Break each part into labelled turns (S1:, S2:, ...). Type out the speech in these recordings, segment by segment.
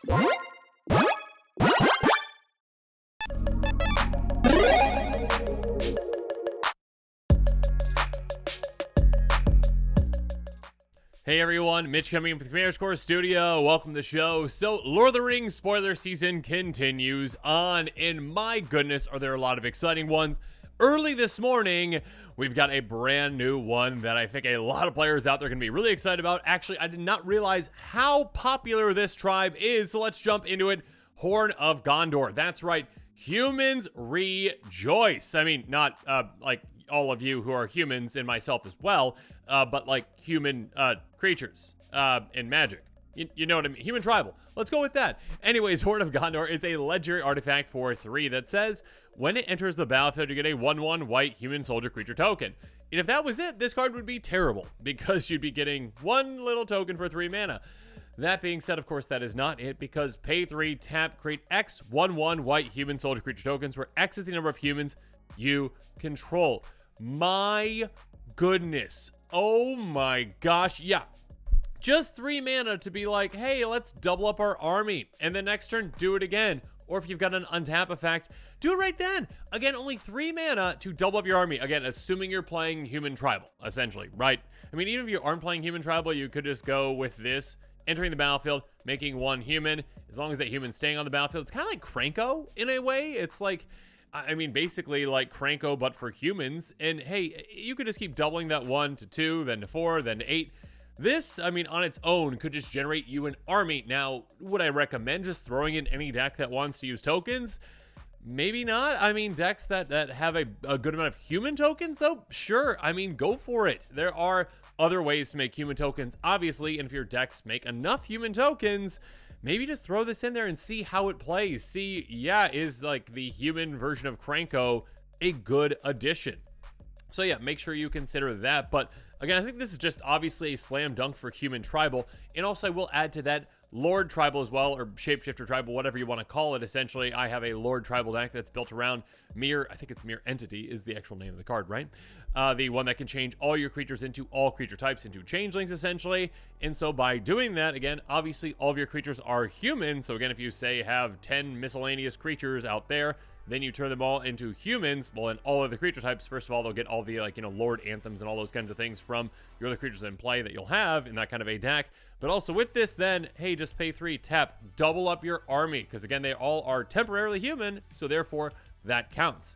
S1: Hey everyone, Mitch coming in from the Commander's Core Studio. Welcome to the show. So, Lord of the Rings spoiler season continues on, and my goodness, are there a lot of exciting ones. Early this morning, we've got a brand new one that I think a lot of players out there are going to be really excited about. Actually, I did not realize how popular this tribe is, so let's jump into it. Horn of Gondor. That's right, humans rejoice. I mean, not like all of you who are humans and myself as well, but like human creatures and magic. You know what I mean? Human tribal. Let's go with that. Anyways, Horn of Gondor is a legendary artifact for 3 that says, when it enters the battlefield, you get a 1/1 white human soldier creature token. And if that was it, this card would be terrible, because you'd be getting 1 little token for 3 mana. That being said, of course, that is not it, because pay 3, tap, create X 1/1 white human soldier creature tokens, where X is the number of humans you control. My goodness. Oh my gosh. Yeah. Just 3 mana to be like, hey, let's double up our army. And then next turn, do it again. Or if you've got an untap effect, do it right then. Again, only 3 mana to double up your army. Again, assuming you're playing human tribal, essentially, right? I mean, even if you aren't playing human tribal, you could just go with this, entering the battlefield, making 1 human. As long as that human's staying on the battlefield, it's kind of like Krenko in a way. It's like, I mean, basically like Krenko, but for humans. And hey, you could just keep doubling that 1 to 2, then to 4, then to 8. This, I mean, on its own could just generate you an army. Now, would I recommend just throwing in any deck that wants to use tokens? Maybe not. I mean, decks that have a good amount of human tokens, though, sure. I mean, go for it. There are other ways to make human tokens, obviously, and if your decks make enough human tokens, maybe just throw this in there and see how it plays. See, yeah, is like the human version of Krenko a good addition? So yeah, make sure you consider that. But again, I think this is just obviously a slam dunk for human tribal. And also I will add to that Lord tribal as well, or shapeshifter tribal, whatever you want to call it. Essentially, I have a Lord tribal deck that's built around Mirror. I think it's Mirror Entity is the actual name of the card, right? The one that can change all your creatures into all creature types into changelings, essentially. And so by doing that, again, obviously all of your creatures are human. So again, if you say have 10 miscellaneous creatures out there, then you turn them all into humans. Well, in all of the creature types, first of all, they'll get all the, like, you know, Lord anthems and all those kinds of things from your other creatures in play that you'll have in that kind of a deck. But also with this, then, hey, just pay 3, tap, double up your army. Because again, they all are temporarily human, so therefore that counts.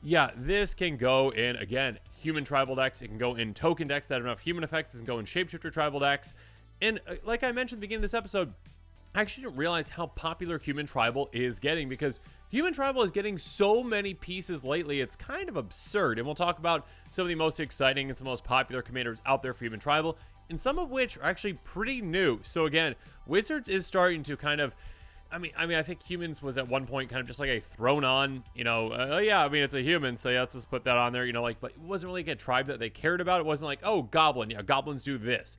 S1: Yeah, this can go in, again, human tribal decks. It can go in token decks that have enough human effects. It can go in shapeshifter tribal decks. And like I mentioned at the beginning of this episode, I actually didn't realize how popular human tribal is getting, because human tribal is getting so many pieces lately. It's kind of absurd. And we'll talk about some of the most exciting and some of the most popular commanders out there for human tribal, and some of which are actually pretty new. So again, Wizards is starting to kind of, I mean, I think humans was at one point kind of just like a thrown on, you know, yeah, I mean, it's a human, so yeah, let's just put that on there, you know, like, but it wasn't really like a tribe that they cared about. It wasn't like, oh, goblin, yeah, goblins do this.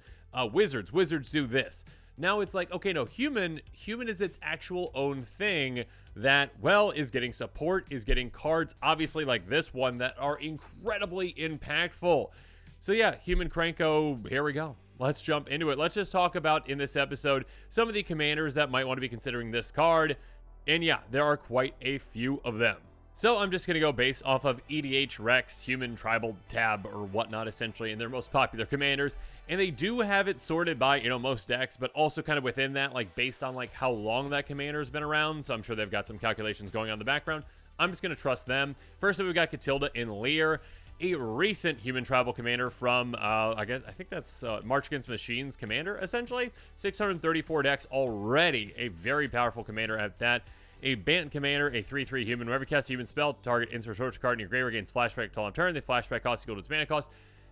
S1: Wizards do this. Now it's like, okay, no, human is its actual own thing that, well, is getting support, is getting cards, obviously like this one, that are incredibly impactful. So yeah, human Krenko, here we go. Let's jump into it. Let's just talk about, in this episode, some of the commanders that might want to be considering this card. And yeah, there are quite a few of them. So I'm just going to go based off of EDH Rex human tribal tab or whatnot, essentially, and their most popular commanders. And they do have it sorted by, you know, most decks, but also kind of within that, like based on like how long that commander has been around. So I'm sure they've got some calculations going on in the background. I'm just going to trust them. First up, we've got Catilda in Lear, a recent human tribal commander from, I think that's March Against Machines commander, essentially. 634 decks already, a very powerful commander at that. A Bant commander, a 3/3 human. Whenever you cast a human spell, target insert social card in your graveyard gains flashback until end turn. The flashback cost equal to its mana cost.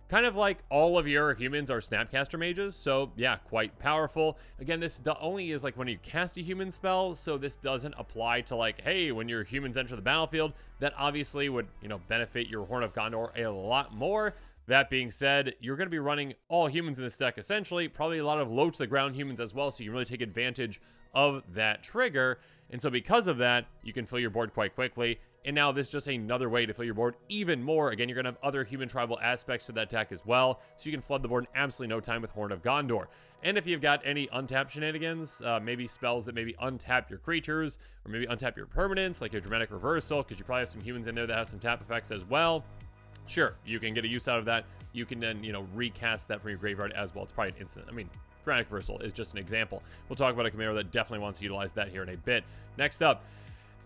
S1: Kind of like all of your humans are Snapcaster mages, so yeah, quite powerful. Again, this only is like when you cast a human spell, so this doesn't apply to like, hey, when your humans enter the battlefield. That obviously would, you know, benefit your Horn of Gondor a lot more. That being said, you're going to be running all humans in this deck, essentially. Probably a lot of low to the ground humans as well, so you can really take advantage of that trigger. And so because of that, you can fill your board quite quickly. And now this is just another way to fill your board even more. Again, you're going to have other human tribal aspects to that deck as well. So you can flood the board in absolutely no time with Horn of Gondor. And if you've got any untapped shenanigans, maybe spells that maybe untap your creatures, or maybe untap your permanents, like your Dramatic Reversal, because you probably have some humans in there that have some tap effects as well. Sure, you can get a use out of that. You can then, recast that from your graveyard as well. It's probably an instant. I mean, Dramatic Reversal is just an example. We'll talk about a commander that definitely wants to utilize that here in a bit. Next up,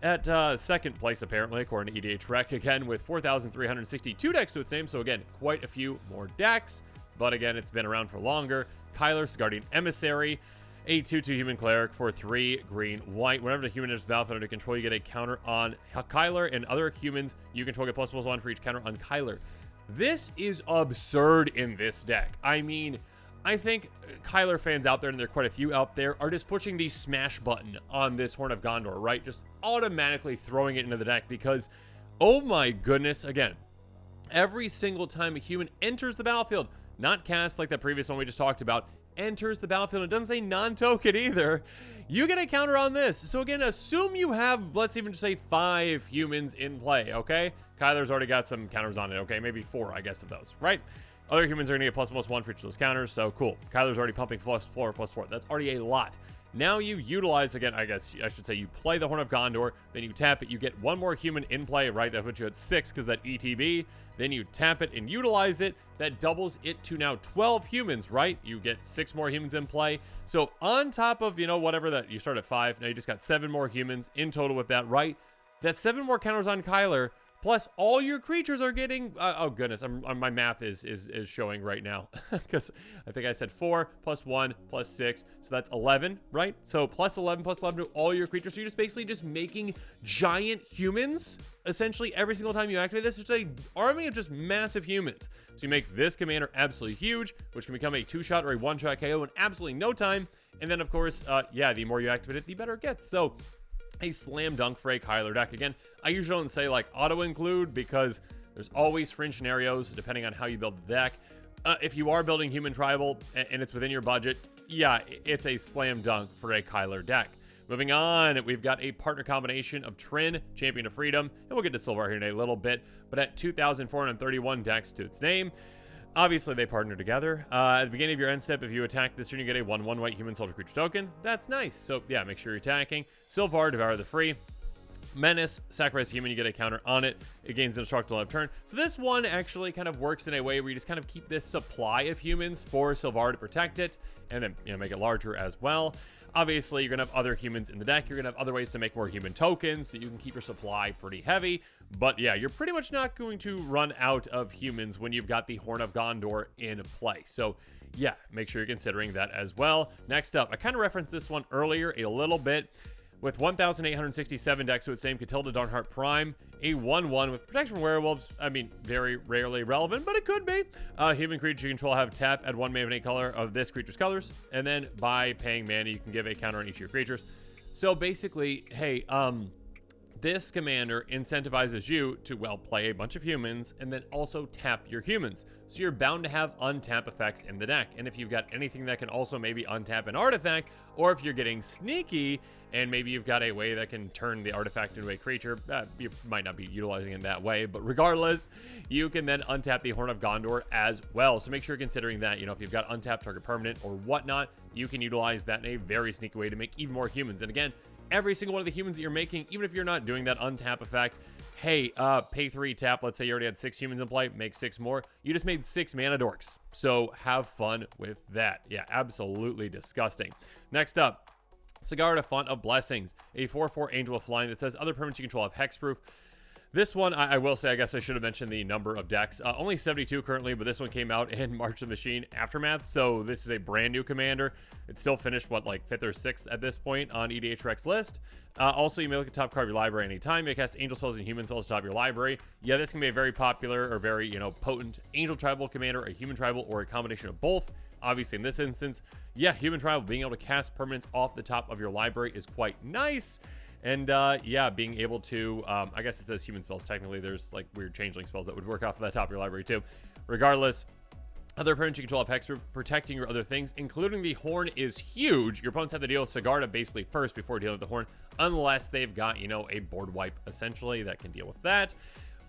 S1: at second place, apparently, according to EDH Rec, again, with 4,362 decks to its name. So, again, quite a few more decks. But, again, it's been around for longer. Kyler's Guardian Emissary, a 2/2 human cleric for 3 green white. Whenever the human enters the battlefield under control, you get a counter on Kyler, and other humans you control get ++1 for each counter on Kyler. This is absurd in this deck. I mean, I think Kyler fans out there, and there are quite a few out there, are just pushing the smash button on this Horn of Gondor, right? Just automatically throwing it into the deck because, oh my goodness, again, every single time a human enters the battlefield, not cast like that previous one we just talked about, enters the battlefield, it doesn't say non-token either, you get a counter on this. So again, assume you have, let's even just say 5 humans in play, okay? Kyler's already got some counters on it, okay? Maybe 4, I guess, of those, right? Other humans are going to get ++1 for each of those counters, so cool. Kyler's already pumping +4/+4. That's already a lot. Now you utilize, again, I guess I should say you play the Horn of Gondor, then you tap it, you get 1 more human in play, right? That puts you at 6 because that ETB. Then you tap it and utilize it. That doubles it to now 12 humans, right? You get 6 more humans in play. So on top of, whatever that, you start at 5, now you just got 7 more humans in total with that, right? That's 7 more counters on Kyler. Plus, all your creatures are getting... oh, goodness. My math is showing right now. Because I think I said 4 + 1 + 6. So that's 11, right? So +11 to all your creatures. So you're just basically just making giant humans, essentially, every single time you activate this. It's an army of just massive humans. So you make this commander absolutely huge, which can become a 2-shot or a 1-shot KO in absolutely no time. And then, of course, the more you activate it, the better it gets. So... a slam dunk for a Kyler deck. Again, I usually don't say like auto include because there's always fringe scenarios depending on how you build the deck. If you are building human tribal and it's within your budget, yeah, it's a slam dunk for a Kyler deck. Moving on, we've got a partner combination of Trin, Champion of Freedom, and we'll get to Silvar here in a little bit, but at 2,431 decks to its name. Obviously, they partner together. At the beginning of your end step, if you attack this turn, you get a 1/1 white human soldier creature token. That's nice. So, yeah, make sure you're attacking. Silvar, Devour the Free. Menace, sacrifice a human, you get a counter on it. It gains indestructible on turn. So this one actually kind of works in a way where you just kind of keep this supply of humans for Silvar to protect it, and then, make it larger as well. Obviously, you're going to have other humans in the deck. You're going to have other ways to make more human tokens so you can keep your supply pretty heavy. But yeah, you're pretty much not going to run out of humans when you've got the Horn of Gondor in play. So yeah, make sure you're considering that as well. Next up, I kind of referenced this one earlier a little bit. With 1,867 decks to its name, Catilda Darnheart Prime, a 1/1 with protection from werewolves. I mean, very rarely relevant, but it could be. Human creature you control have tap, add 1 mana of any color of this creature's colors, and then by paying mana, you can give a counter on each of your creatures. So basically, hey, this commander incentivizes you to, well, play a bunch of humans and then also tap your humans. So you're bound to have untap effects in the deck. And if you've got anything that can also maybe untap an artifact, or if you're getting sneaky and maybe you've got a way that can turn the artifact into a creature, you might not be utilizing it that way, but regardless, you can then untap the Horn of Gondor as well. So make sure you're considering that, if you've got untapped target permanent or whatnot, you can utilize that in a very sneaky way to make even more humans. And again, every single one of the humans that you're making, even if you're not doing that untap effect, hey, pay 3 tap. Let's say you already had 6 humans in play, make 6 more. You just made 6 mana dorks. So have fun with that. Yeah, absolutely disgusting. Next up, Sigarda Font of Blessings, a 4/4 Angel of Flying that says other permanents you control have hexproof. This one, I will say, I guess I should have mentioned the number of decks. Only 72 currently, but this one came out in March of the Machine Aftermath, so this is a brand new commander. It's still finished, like 5th or 6th at this point on EDH Rec's list. Also, you may look at top card of your library anytime. You cast angel spells and human spells to top of your library. Yeah, this can be a very popular or very, potent angel tribal commander, a human tribal, or a combination of both. Obviously, in this instance, yeah, human tribal, being able to cast permanents off the top of your library is quite nice. And yeah, being able to, I guess it says human spells. Technically, there's like weird changeling spells that would work off of the top of your library too. Regardless, Other opponents you control have Hex protecting your other things, including the Horn is huge. Your opponents have to deal with Sigarda basically first before dealing with the Horn, unless they've got, a board wipe, essentially, that can deal with that.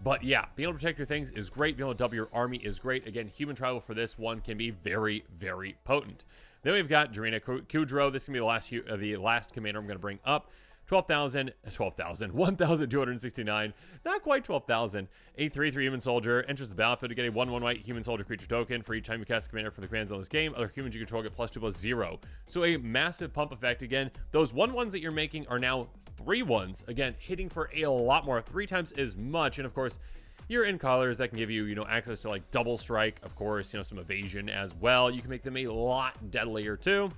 S1: But yeah, being able to protect your things is great. Being able to double your army is great. Again, human tribal for this one can be very, very potent. Then we've got Jarina Kudrow. This can be the last commander I'm going to bring up. 1,269, not quite 12,000. A 3/3 human soldier enters the battlefield to get a 1/1 white human soldier creature token. For each time you cast a commander from the command zone of this game, other humans you control get +2/+0. So a massive pump effect. Again, those 1/1s that you're making are now 3/1s. Again, hitting for a lot more, 3 times as much. And of course, you're in colors that can give you, access to like double strike, of course, some evasion as well. You can make them a lot deadlier too.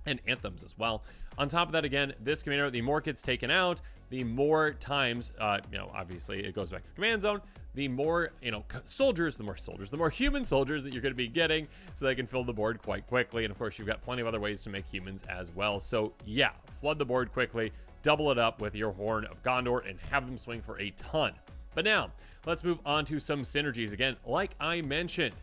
S1: And anthems as well. On top of that, again, this commander, the more it gets taken out, the more times, obviously it goes back to the command zone, the more, soldiers, the more human soldiers that you're going to be getting, so they can fill the board quite quickly. And of course, you've got plenty of other ways to make humans as well. So yeah, flood the board quickly, double it up with your Horn of Gondor, and have them swing for a ton. But now, let's move on to some synergies. Again, like I mentioned,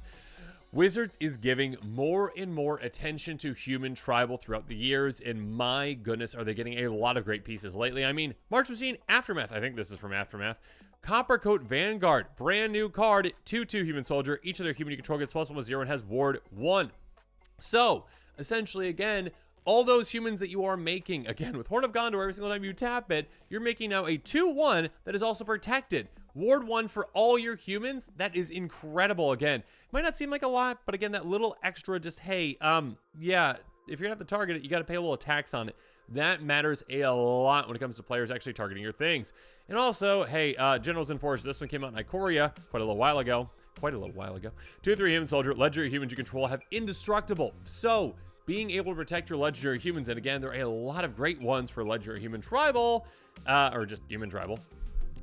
S1: Wizards is giving more and more attention to human tribal throughout the years, and my goodness, are they getting a lot of great pieces lately. I mean, March Machine Aftermath, I think this is from Aftermath. Coppercoat Vanguard, brand new card, 2/2 human soldier. Each of their human you control gets +1/+0 and has ward 1. So, essentially, again, all those humans that you are making, again, with Horn of Gondor, every single time you tap it, you're making now a 2/1 that is also protected. Ward 1 for all your humans. That is incredible. Again, might not seem like a lot, but again, that little extra just, hey, yeah, if you're gonna have to target it, you got to pay a little tax on it. That matters a lot when it comes to players actually targeting your things. And also, hey, Generals Enforced. This one came out in Ikoria quite a little while ago. 2/3 human soldier. Legendary humans you control have indestructible. So, being able to protect your legendary humans, and again, there are a lot of great ones for legendary human tribal, or just human tribal.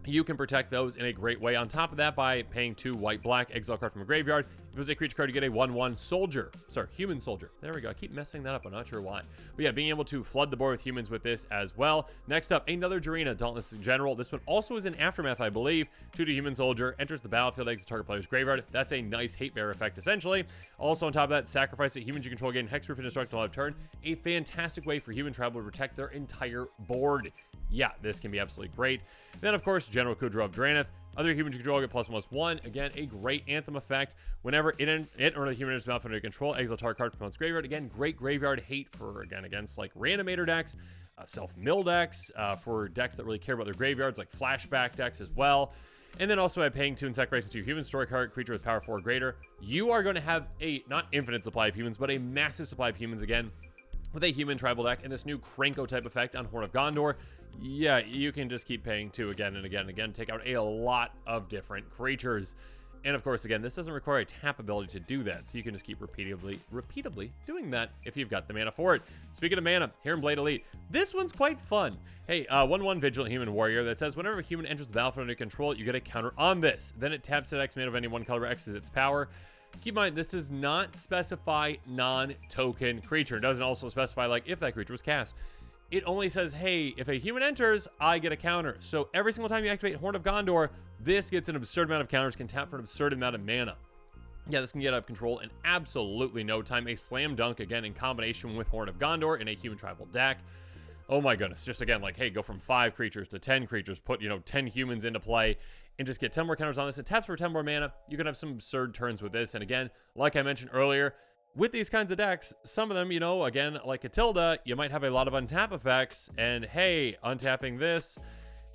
S1: You can protect those in a great way. On top of that, by paying 2 white/black, exile card from a graveyard. If it was a creature card, you get a 1/1 soldier. Sorry, human soldier. There we go. I keep messing that up. I'm not sure why. But yeah, being able to flood the board with humans with this as well. Next up, another Jarina, Dauntless General. This one also is in Aftermath, I believe. 2/2 human soldier. Enters the battlefield, exits target player's graveyard. That's a nice hate bear effect, essentially. Also, on top of that, sacrifice it. Humans you control gain hexproof and indestructible out of turn. A fantastic way for human tribal to protect their entire board. Yeah, this can be absolutely great. Then, of course, General Kudrow of Draenith. Other humans you control get +1/+1. Again, a great anthem effect. Whenever it or the human enters the battlefield under control, exile target card from its graveyard. Again, great graveyard hate for, again, against like Reanimator decks, self-mill decks, for decks that really care about their graveyards, like flashback decks as well. And then also by paying 2 and sacrificing 2 human story card, creature with power 4 or greater, you are going to have a, not infinite supply of humans, but a massive supply of humans again with a human tribal deck. And this new Krenko type effect on Horn of Gondor, yeah, you can just keep paying 2 again and again and again, take out a lot of different creatures. And of course, again, this doesn't require a tap ability to do that, so you can just keep repeatedly doing that if you've got the mana for it. Speaking of mana, Heron Blade Elite. This one's quite fun. Hey, 1/1 Vigilant Human Warrior that says whenever a human enters the battlefield under control, you get a counter on this. Then it taps at X mana of any one color, X is its power. Keep in mind, this does not specify non-token creature. It doesn't also specify, like, if that creature was cast. It only says, hey, if a human enters, I get a counter. So every single time you activate Horn of Gondor, this gets an absurd amount of counters, can tap for an absurd amount of mana. Yeah, this can get out of control in absolutely no time. A slam dunk, again, in combination with Horn of Gondor in a human tribal deck. Oh my goodness. Just again, like, hey, go from 5 creatures to 10 creatures, put, 10 humans into play, and just get 10 more counters on this. It taps for 10 more mana. You can have some absurd turns with this. And again, like I mentioned earlier, with these kinds of decks, some of them, again, like Catilda, you might have a lot of untap effects. And hey, untapping this,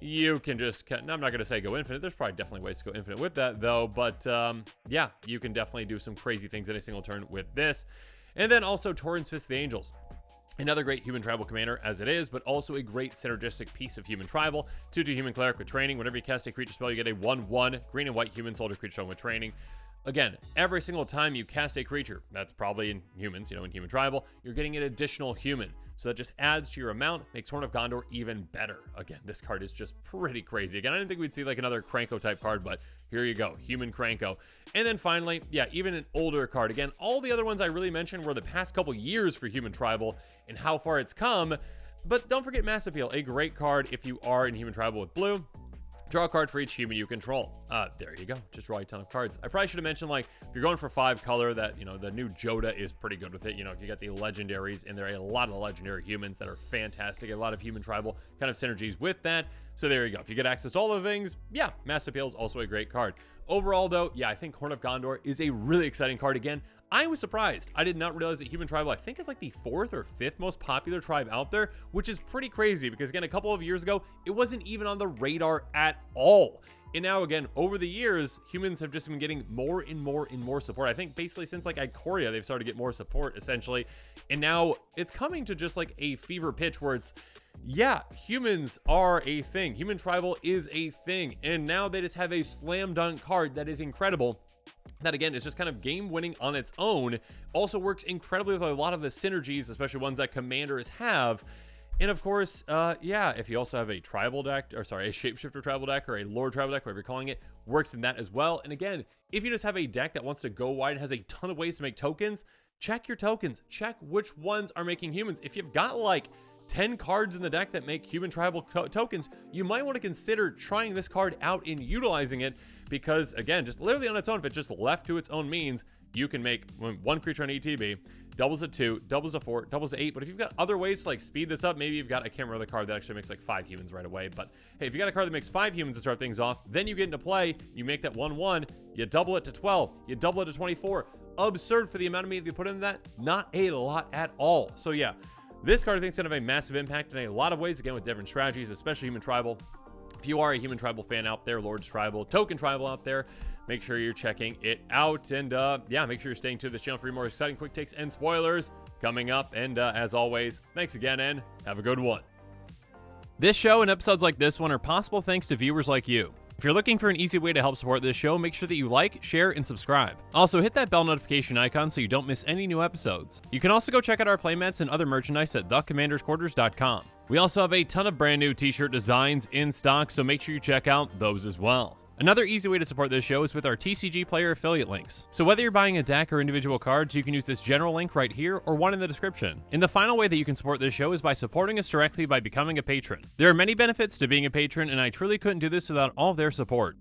S1: you can just, I'm not going to say go infinite. There's probably definitely ways to go infinite with that, though. But yeah, you can definitely do some crazy things any single turn with this. And then also Tauren's Fist of the Angels. Another great human tribal commander as it is, but also a great synergistic piece of human tribal. 2/2 human cleric with training. Whenever you cast a creature spell, you get a 1/1 green and white human soldier creature with training. Again, every single time you cast a creature, that's probably in humans, in human tribal, you're getting an additional human. So that just adds to your amount, makes Horn of Gondor even better. Again, this card is just pretty crazy. Again, I didn't think we'd see like another Krenko type card, but here you go, human Krenko. And then finally, yeah, even an older card. Again, all the other ones I really mentioned were the past couple years for human tribal and how far it's come. But don't forget Mass Appeal, a great card if you are in human tribal with blue. Draw a card for each human you control. There you go. Just draw a ton of cards. I probably should have mentioned, like, if you're going for 5 color, that, you know, the new Joda is pretty good with it. You know, you got the legendaries, and there are a lot of legendary humans that are fantastic. A lot of human tribal kind of synergies with that. So there you go. If you get access to all the things, yeah, Mass Appeal is also a great card. Overall, though, yeah, I think Horn of Gondor is a really exciting card. Again, I was surprised. I did not realize that human tribal, I think, is like the 4th or 5th most popular tribe out there, which is pretty crazy because, again, a couple of years ago, it wasn't even on the radar at all. And now, again, over the years, humans have just been getting more and more and more support. I think basically since like Ikoria, they've started to get more support, essentially. And now it's coming to just like a fever pitch where it's, yeah, humans are a thing. Human tribal is a thing. And now they just have a slam dunk card that is incredible. That, again, is just kind of game winning on its own. Also works incredibly with a lot of the synergies, especially ones that commanders have. And of course, yeah, if you also have a tribal deck, or sorry, a shapeshifter tribal deck, or a lord tribal deck, whatever you're calling it, works in that as well. And again, if you just have a deck that wants to go wide and has a ton of ways to make tokens, check your tokens. Check which ones are making humans. If you've got like 10 cards in the deck that make human tribal tokens, you might want to consider trying this card out and utilizing it, because again, just literally on its own, if it's just left to its own means, you can make 1 creature on ETB, doubles to 2, doubles to 4, doubles to 8. But if you've got other ways to like speed this up, maybe you've got, I can't remember the card that actually makes like 5 humans right away, but hey, if you got a card that makes 5 humans to start things off, then you get into play, you make that 1/1, you double it to 12, you double it to 24. Absurd for the amount of meat you put into that. Not a lot at all. So yeah, this card I think is going to have a massive impact in a lot of ways, again, with different strategies, especially human tribal. If you are a human tribal fan out there, Lord's Tribal, Token Tribal out there, make sure you're checking it out. And yeah, make sure you're staying to this channel for more exciting quick takes and spoilers coming up. And as always, thanks again and have a good one. This show and episodes like this one are possible thanks to viewers like you. If you're looking for an easy way to help support this show, make sure that you like, share, and subscribe. Also, hit that bell notification icon so you don't miss any new episodes. You can also go check out our playmats and other merchandise at thecommandersquarters.com. We also have a ton of brand new t-shirt designs in stock, so make sure you check out those as well. Another easy way to support this show is with our TCG Player affiliate links. So whether you're buying a deck or individual cards, you can use this general link right here or one in the description. And the final way that you can support this show is by supporting us directly by becoming a patron. There are many benefits to being a patron, and I truly couldn't do this without all of their support.